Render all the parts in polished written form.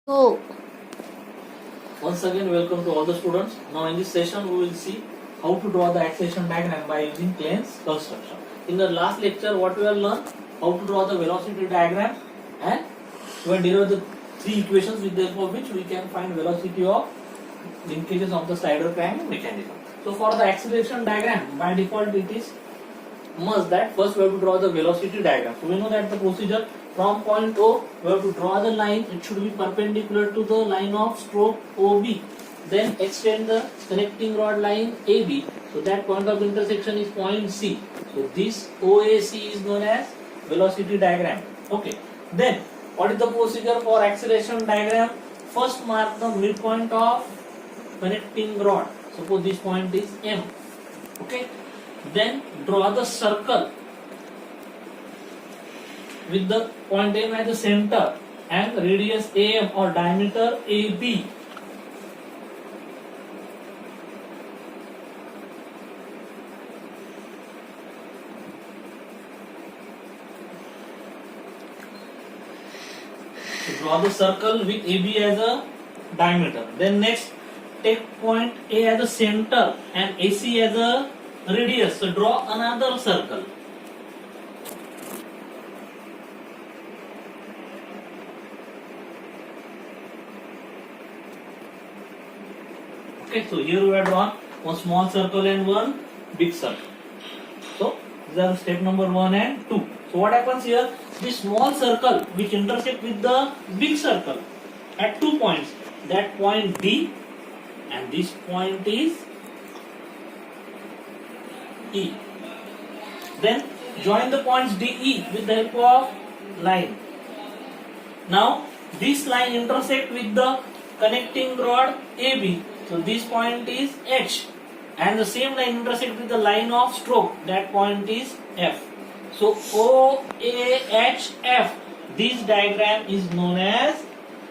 So, Once again, welcome to all the students. Now in this session, we will see how to draw the acceleration diagram by using planes construction. In the last lecture, what we have learned, how to draw the velocity diagram, and we have derived the three equations with the help of which we can find velocity of linkages of the slider crank mechanism. So for the acceleration diagram, by default it is must that first we have to draw the velocity diagram. So we know that the procedure from point O, we have to draw the line. It should be perpendicular to the line of stroke OB. Then extend the connecting rod line AB. So that point of intersection is point C. So this OAC is known as velocity diagram. Okay. Then what is the procedure for acceleration diagram? First mark the midpoint of connecting rod. Suppose this point is M. Okay. Then draw the circle with the point M as the center and radius AM or diameter AB. So draw the circle with AB as a diameter. Then next take point A as the center and AC as a radius. So draw another circle. Okay, so here we have drawn one small circle and one big circle. So these are step number 1 and 2. So what happens here? This small circle which intersect with the big circle at 2 points. That point D and this point is E. Then join the points DE with the help of line. Now this line intersect with the connecting rod AB. So this point is H and the same line intersect with the line of stroke. That point is F. So OAHF. This diagram is known as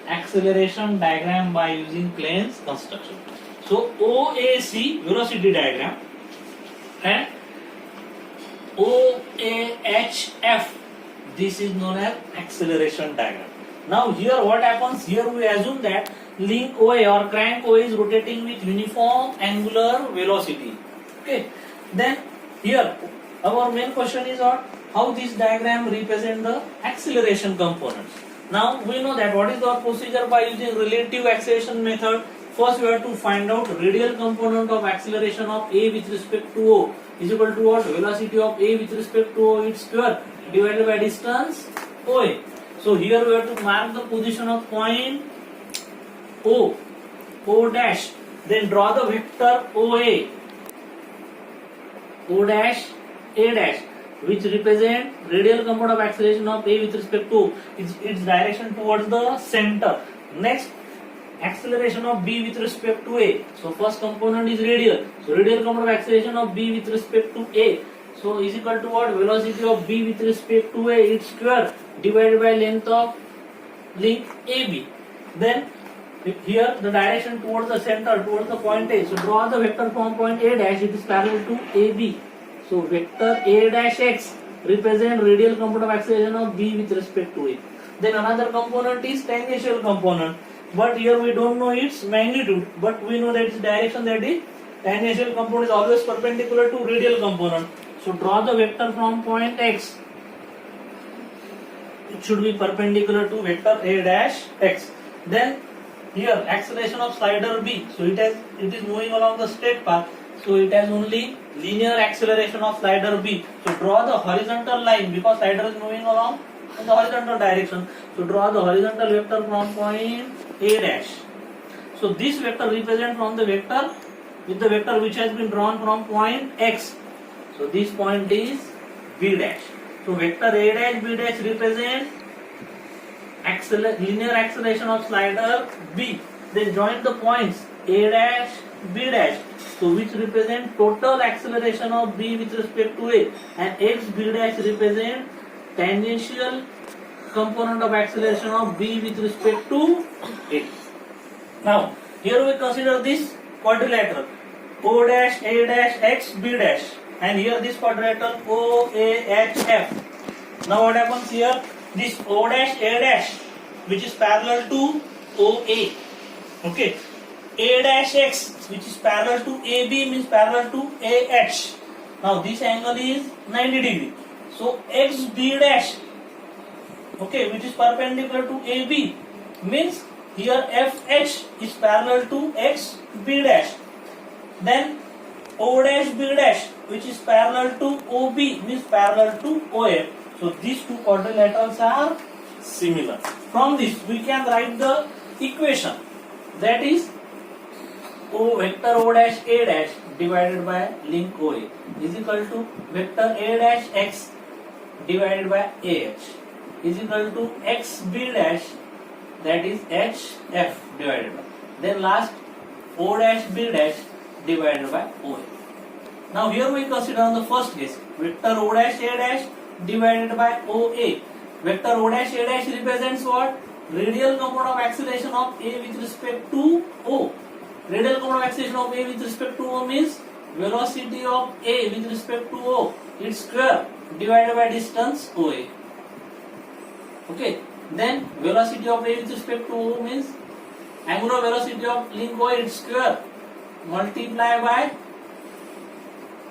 acceleration diagram by using planes construction. So OAC velocity diagram and OAHF, this is known as acceleration diagram. Now here what happens? Here we assume that link OA or crank OA is rotating with uniform angular velocity. Okay. Then here our main question is how this diagram represent the acceleration components. Now we know that what is the procedure by using relative acceleration method. First we have to find out radial component of acceleration of A with respect to O is equal to what? Velocity of A with respect to O its square divided by distance OA. So here we have to mark the position of point O dash. Then draw the vector OA, O dash, A dash, which represent radial component of acceleration of A with respect to its direction towards the center. Next, acceleration of B with respect to A. So first component is radial. So radial component of acceleration of B with respect to A. So is equal to what? Velocity of B with respect to A its square divided by length of link AB. Then here the direction towards the center, towards the point A. So draw the vector from point A dash. It is parallel to AB. So vector A dash X represent radial component of acceleration of B with respect to A. Then another component is tangential component. But here we don't know its magnitude. But we know that its direction, that is tangential component is always perpendicular to radial component. So draw the vector from point X. It should be perpendicular to vector A dash X. Then here acceleration of slider B. So it is moving along the straight path. So it has only linear acceleration of slider B. So draw the horizontal line because slider is moving along in the horizontal direction. So draw the horizontal vector from point A dash. So this vector represent from the vector with the vector which has been drawn from point X. So this point is B dash. So vector A dash B dash represent linear acceleration of slider B. Then join the points A dash B dash. So which represent total acceleration of B with respect to A, and X B dash represent tangential component of acceleration of B with respect to A. Now here we consider this quadrilateral O dash A dash X B dash, and here this quadrilateral O A H F. Now what happens here? This O dash A dash, which is parallel to OA. Okay, A dash X, which is parallel to AB, means parallel to AH. Now this angle is 90 degree. So XB dash, okay, which is perpendicular to AB, means here FH is parallel to XB dash. Then O dash B dash, which is parallel to OB, means parallel to OF. So these two quadrilaterals are similar. From this we can write the equation, that is O vector O dash A dash divided by link OA is equal to vector A dash X divided by AH is equal to XB dash, that is HF divided by, then last O dash B dash divided by OA. Now here we consider on the first case, vector O dash A dash divided by OA. Vector O dash A dash represents what? Radial component of acceleration of A with respect to O. Radial component of acceleration of A with respect to O means velocity of A with respect to O, its square divided by distance OA. Okay, then velocity of A with respect to O means angular velocity of link OA, its square multiply by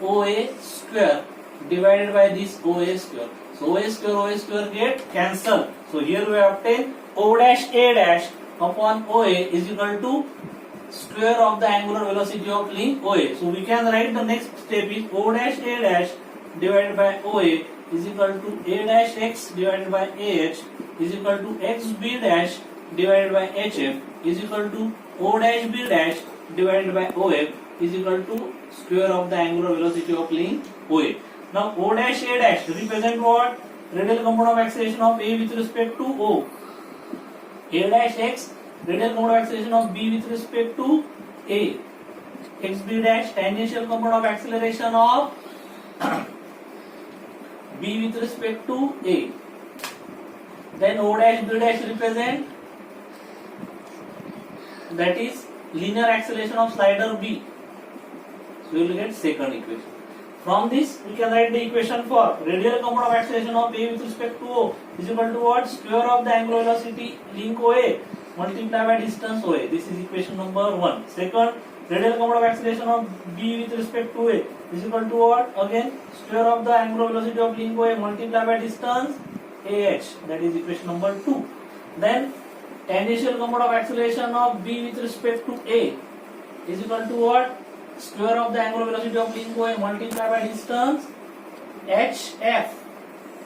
OA square divided by this OA square. So OA square get cancelled. So here we obtain O dash A dash upon OA is equal to square of the angular velocity of link OA. So we can write the next step is O dash A dash divided by OA is equal to A dash X divided by AH is equal to XB dash divided by HF is equal to O dash B dash divided by OF is equal to square of the angular velocity of link OA. Now O dash A dash represent what? Radial component of acceleration of A with respect to O. A dash X radial component of acceleration of B with respect to A. XB dash tangential component of acceleration of B with respect to A. Then O dash B dash represent, that is linear acceleration of slider B. So you will get second equation. From this we can write the equation for radial component of acceleration of A with respect to O is equal to what? Square of the angular velocity link OA multiplied by distance OA. This is equation number 1. Second, radial component of acceleration of B with respect to A is equal to what? Again, square of the angular velocity of link OA multiplied by distance AH. That is equation number 2. Then tangential component of acceleration of B with respect to A is equal to what? Square of the angular velocity of link OA multiplied by distance HF.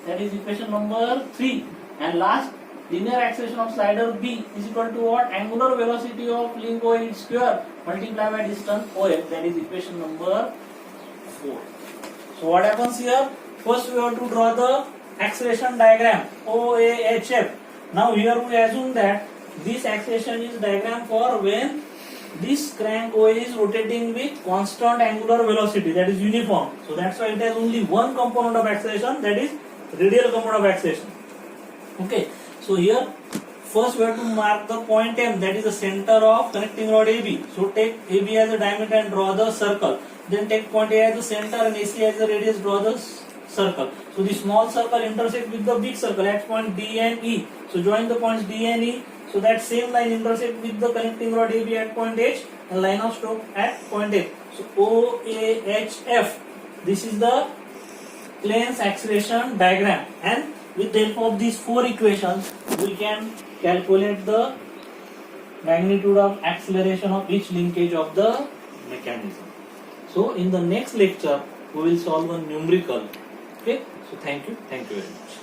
That is equation number 3. And last, linear acceleration of slider B is equal to what? Angular velocity of link OA its square multiplied by distance OF. That is equation number 4. So what happens here? First we have to draw the acceleration diagram OAHF. Now here we assume that this acceleration is diagram for when this crank OA is rotating with constant angular velocity, that is uniform. So that's why it has only one component of acceleration, that is radial component of acceleration. Okay, so here first we have to mark the point M, that is the center of connecting rod AB. So take AB as a diameter and draw the circle. Then take point A as the center and AC as the radius, draw the circle. So the small circle intersects with the big circle at point D and E. So join the points D and E. So that same line intersects with the connecting rod AB at point H and line of stroke at point H. So OAHF. This is the plane's acceleration diagram, and with the help of these 4 equations we can calculate the magnitude of acceleration of each linkage of the mechanism. So in the next lecture we will solve a numerical. Okay, so thank you very much.